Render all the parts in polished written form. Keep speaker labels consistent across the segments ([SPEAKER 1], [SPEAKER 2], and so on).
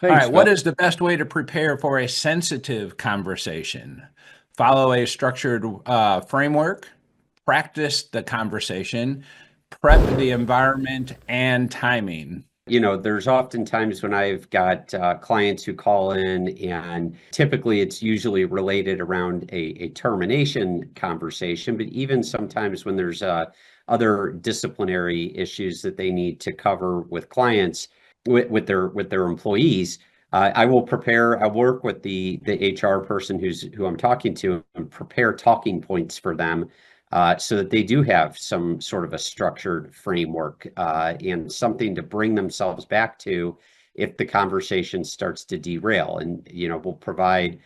[SPEAKER 1] All
[SPEAKER 2] Thanks,
[SPEAKER 1] right, what
[SPEAKER 2] Phil.
[SPEAKER 1] is the best way to prepare for a sensitive conversation? Follow a structured framework, practice the conversation, prep the environment, and timing.
[SPEAKER 2] There's often times when I've got clients who call in, and typically it's usually related around a termination conversation, but even sometimes when there's other disciplinary issues that they need to cover with clients, with their employees. I work with the HR person who I'm talking to and prepare talking points for them so that they do have some sort of a structured framework and something to bring themselves back to if the conversation starts to derail. And we'll provide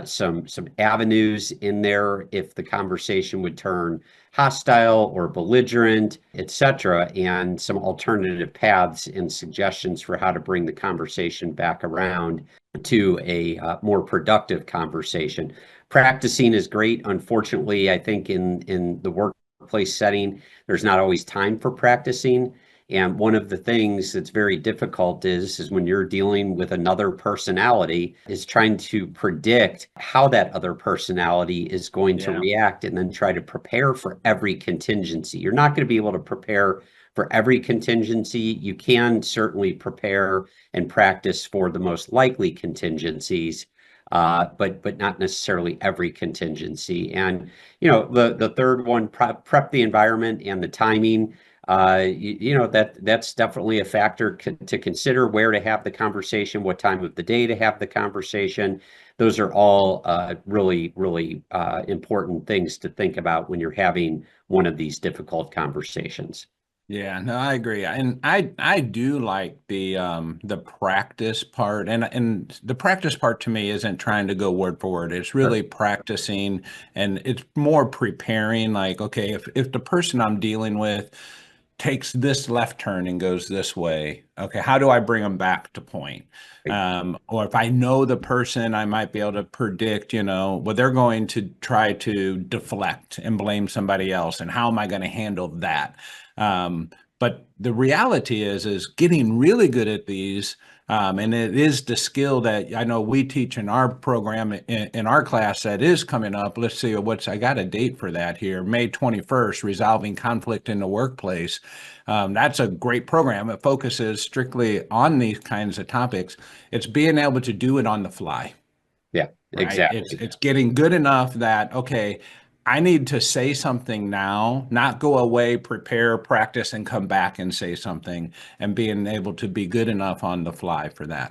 [SPEAKER 2] some avenues in there if the conversation would turn hostile or belligerent, etc., and some alternative paths and suggestions for how to bring the conversation back around to a more productive conversation. Practicing is great. Unfortunately, I think in the workplace setting, there's not always time for practicing. And one of the things that's very difficult is when you're dealing with another personality, is trying to predict how that other personality is going to
[SPEAKER 1] Yeah.
[SPEAKER 2] react and then try to prepare for every contingency. You're not going to be able to prepare for every contingency. You can certainly prepare and practice for the most likely contingencies, but not necessarily every contingency. And the third one, prep the environment and the timing. That's definitely a factor to consider: where to have the conversation, what time of the day to have the conversation. Those are all really, really important things to think about when you're having one of these difficult conversations.
[SPEAKER 1] Yeah, no, I agree. And I do like the practice part. And the practice part to me isn't trying to go word for word. It's
[SPEAKER 2] Sure.
[SPEAKER 1] really practicing, and it's more preparing, like, okay, if the person I'm dealing with takes this left turn and goes this way, okay, how do I bring them back to point?
[SPEAKER 2] Right.
[SPEAKER 1] Or if I know the person, I might be able to predict, well, they're going to try to deflect and blame somebody else, and how am I going to handle that? But the reality is getting really good at these. And it is the skill that I know we teach in our program in our class that is coming up. Let's see I got a date for that here, May 21st, resolving conflict in the workplace. That's a great program. It focuses strictly on these kinds of topics. It's being able to do it on the fly,
[SPEAKER 2] Yeah,
[SPEAKER 1] right? It's
[SPEAKER 2] exactly.
[SPEAKER 1] it's getting good enough that, okay, I need to say something now, not go away, prepare, practice, and come back and say something, and being able to be good enough on the fly for that.